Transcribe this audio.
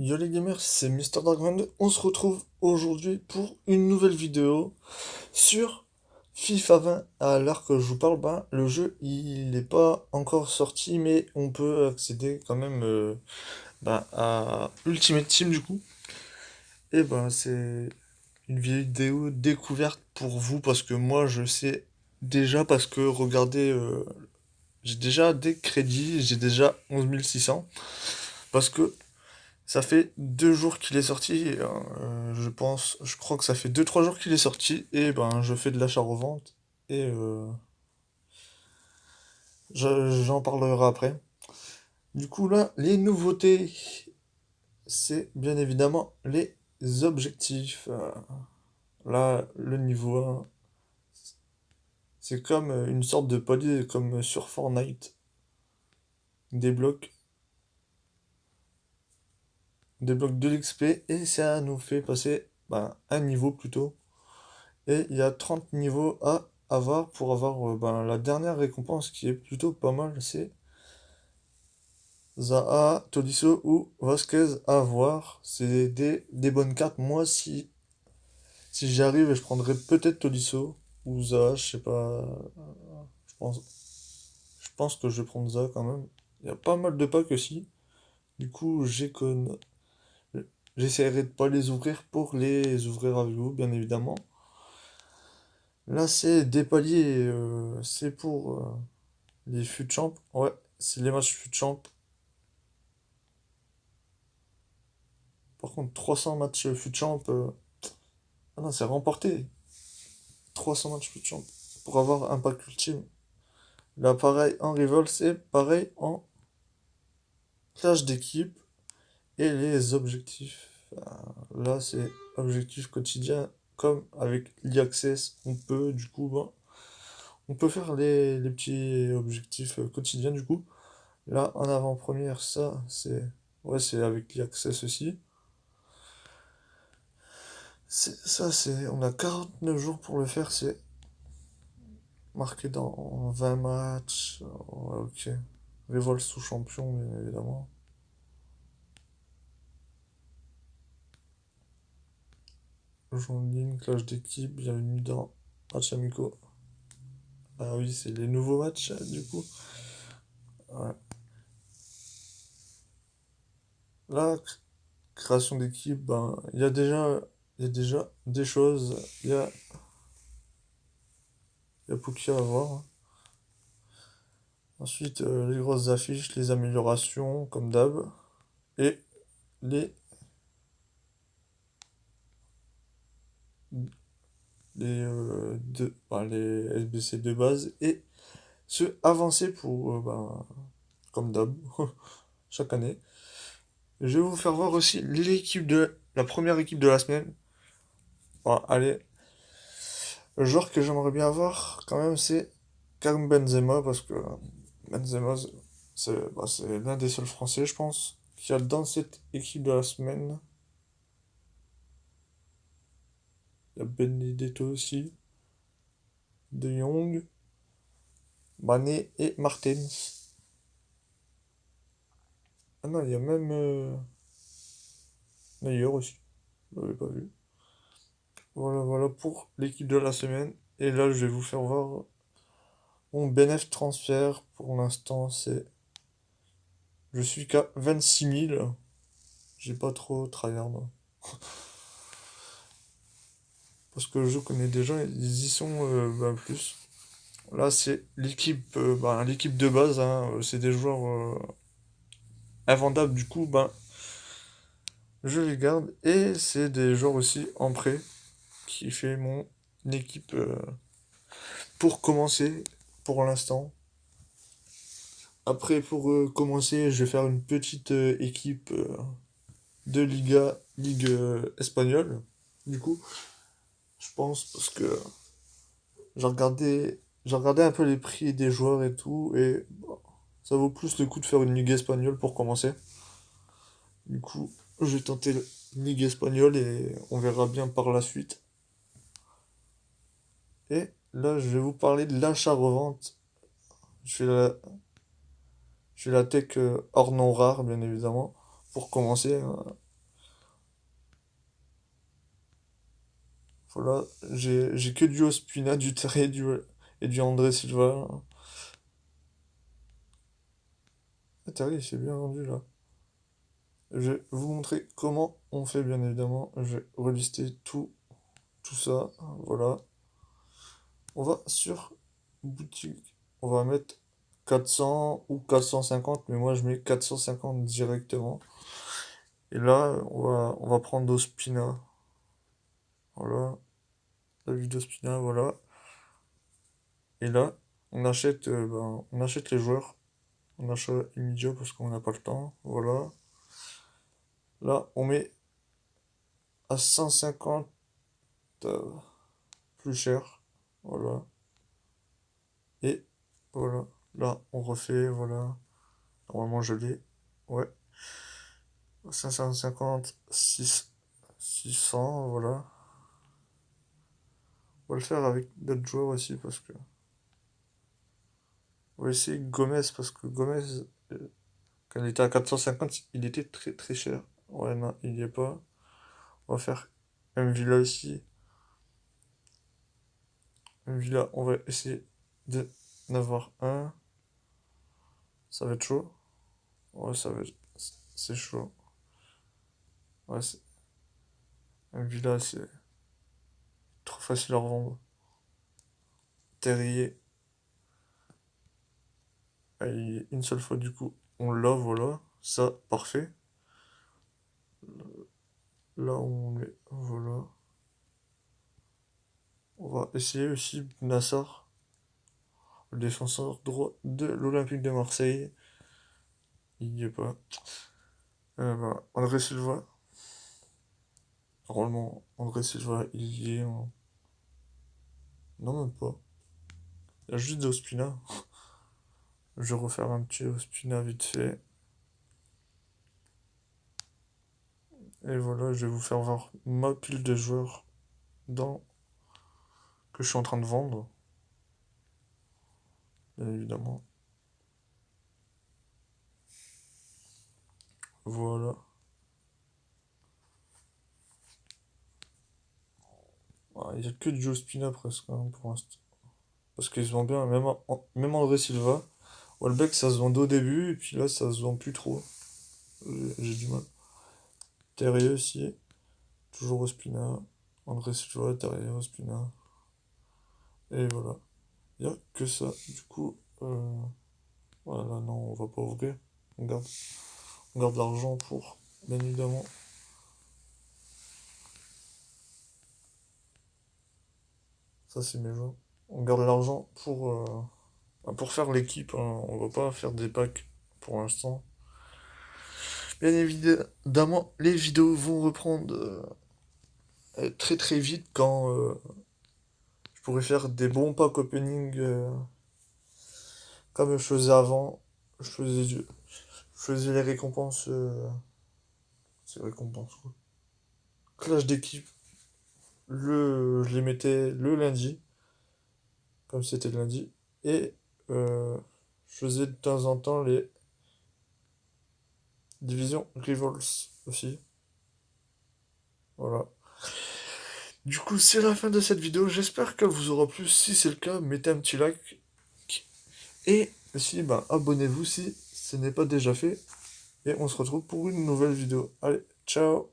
Yo les gamers, c'est Mister Dark 22. On se retrouve aujourd'hui pour une nouvelle vidéo sur FIFA 20. À l'heure que je vous parle, le jeu il n'est pas encore sorti, mais on peut accéder quand même à Ultimate Team du coup. Et c'est une vidéo découverte pour vous parce que moi je sais déjà parce que regardez, j'ai déjà des crédits, j'ai déjà 11 600 parce que ça fait 2 jours qu'il est sorti, je crois que ça fait 2 3 jours qu'il est sorti, et je fais de l'achat-revente, et j'en parlerai après. Du coup là, les nouveautés, c'est bien évidemment les objectifs. Là, le niveau 1, c'est comme une sorte de palier, comme sur Fortnite, des blocs, des blocs de l'XP, et ça nous fait passer un niveau plutôt. Et il y a 30 niveaux à avoir pour avoir la dernière récompense qui est plutôt pas mal. C'est Zaha, Tolisso ou Vasquez à voir. C'est des bonnes cartes. Moi, si j'y arrive, je prendrais peut-être Tolisso ou Zaha. Je sais pas. Je pense, je pense que je vais prendre Zaha quand même. Il y a pas mal de packs aussi. Du coup, j'essaierai de pas les ouvrir pour les ouvrir avec vous, bien évidemment. Là, c'est des paliers. C'est pour les fut champ. Ouais, c'est les matchs fut champ. Par contre, 300 matchs fut champ. Ah non, c'est remporté. 300 matchs fut champ. Pour avoir un pack ultime. Là, pareil en Rival, c'est pareil en clash d'équipe. Et les objectifs. Là, c'est objectif quotidien. Comme avec l'e-access, on peut du coup, on peut faire les petits objectifs quotidiens du coup. Là, en avant-première, ça, c'est. Ouais, c'est avec l'e-access aussi. Ça, c'est. On a 49 jours pour le faire, c'est marqué dans 20 matchs. Ouais, ok. Révolte sous champion, bien évidemment. Jeu en ligne, clash d'équipe, bienvenue dans Match Amico. Ah oui, c'est les nouveaux matchs, du coup. Ouais. Là, création d'équipe, il y a déjà des choses. Il y a Pookie à voir, hein. Ensuite, les grosses affiches, les améliorations, comme d'hab. Et les, les SBC de base. Et se avancer pour, comme d'hab, chaque année. Je vais vous faire voir aussi la première équipe de la semaine. Bon, allez, le joueur que j'aimerais bien avoir, quand même, c'est Karim Benzema, parce que Benzema, c'est l'un des seuls Français, je pense, qui a dans cette équipe de la semaine. Il y a Benedetto aussi, De Jong, Mané et Martens. Ah non, il y a même Neuer aussi, je l'avais pas vu. Voilà, voilà pour l'équipe de la semaine. Et là, je vais vous faire voir mon bénéf transfert. Pour l'instant, c'est. Je suis qu'à 26 000. J'ai pas trop tryhard, hein. Parce que je connais déjà, ils y sont plus. Là, c'est l'équipe de base, hein. C'est des joueurs invendables. Du coup, je les garde. Et c'est des joueurs aussi en prêt qui fait mon équipe pour commencer pour l'instant. Après, pour commencer, je vais faire une petite équipe de Ligue espagnole. Du coup, je pense parce que j'ai regardé un peu les prix des joueurs et tout, et ça vaut plus le coup de faire une Ligue espagnole pour commencer. Du coup, je vais tenter la Ligue espagnole et on verra bien par la suite. Et là, je vais vous parler de l'achat-revente. Je fais la, je fais la tech hors non rare, bien évidemment, pour commencer, hein. Voilà, j'ai que du Ospina, du Terry et du André Silva. Ah, Terry, il s'est bien vendu là. Je vais vous montrer comment on fait, bien évidemment. Je vais relister tout ça. Voilà. On va sur boutique. On va mettre 400 ou 450, mais moi je mets 450 directement. Et là, on va prendre Ospina. Voilà. La vue d'Ospina, voilà. Et là, on achète les joueurs. On achète immédiat parce qu'on n'a pas le temps. Voilà. Là, on met à 150 euh, plus cher. Voilà. Et voilà. Là, on refait. Voilà. Normalement, je l'ai. Ouais. 550, 600. Voilà. On va le faire avec d'autres joueurs aussi parce que. On va essayer Gomez parce que Gomez, euh, quand il était à 450, il était très très cher. Ouais, non, il n'y est pas. On va faire un Villa ici. Un Villa, on va essayer de n'avoir un. Ça va être chaud. Ouais, ça va être... C'est chaud. Ouais, un Villa, c'est trop facile à revendre. Terrier, une seule fois du coup. On l'a, voilà. Ça, parfait. Là, on met... Voilà. On va essayer aussi Nassar, le défenseur droit de l'Olympique de Marseille. Il n'y est pas. Voilà. André Silva. Normalement, André Silva, il y est. Non, même pas. Il y a juste Ospina. Je vais refaire un petit Ospina vite fait. Et voilà, je vais vous faire voir ma pile de joueurs dans... que je suis en train de vendre, bien évidemment. Voilà. Ah, il n'y a que du Ospina presque hein, pour l'instant. Parce qu'ils se vendent bien, même André Silva. Welbeck, ça se vendait au début, et puis là, ça se vend plus trop. J'ai du mal. Terrier aussi, toujours Ospina. André Silva, Terrier, Ospina. Et voilà. Il n'y a que ça. Du coup, voilà, non, on va pas ouvrir. On garde l'argent pour, bien évidemment. Ça, c'est mes joueurs. On garde l'argent pour faire l'équipe. Hein. On va pas faire des packs pour l'instant. Bien évidemment, les vidéos vont reprendre très très vite quand je pourrais faire des bons packs opening comme je faisais avant. Je faisais, je faisais les récompenses. C'est récompenses quoi. Clash d'équipe. Je les mettais le lundi, comme c'était le lundi. Et je faisais de temps en temps les divisions Rivals aussi. Voilà. Du coup, c'est la fin de cette vidéo. J'espère qu'elle vous aura plu. Si c'est le cas, mettez un petit like. Et aussi, bah, abonnez-vous si ce n'est pas déjà fait. Et on se retrouve pour une nouvelle vidéo. Allez, ciao!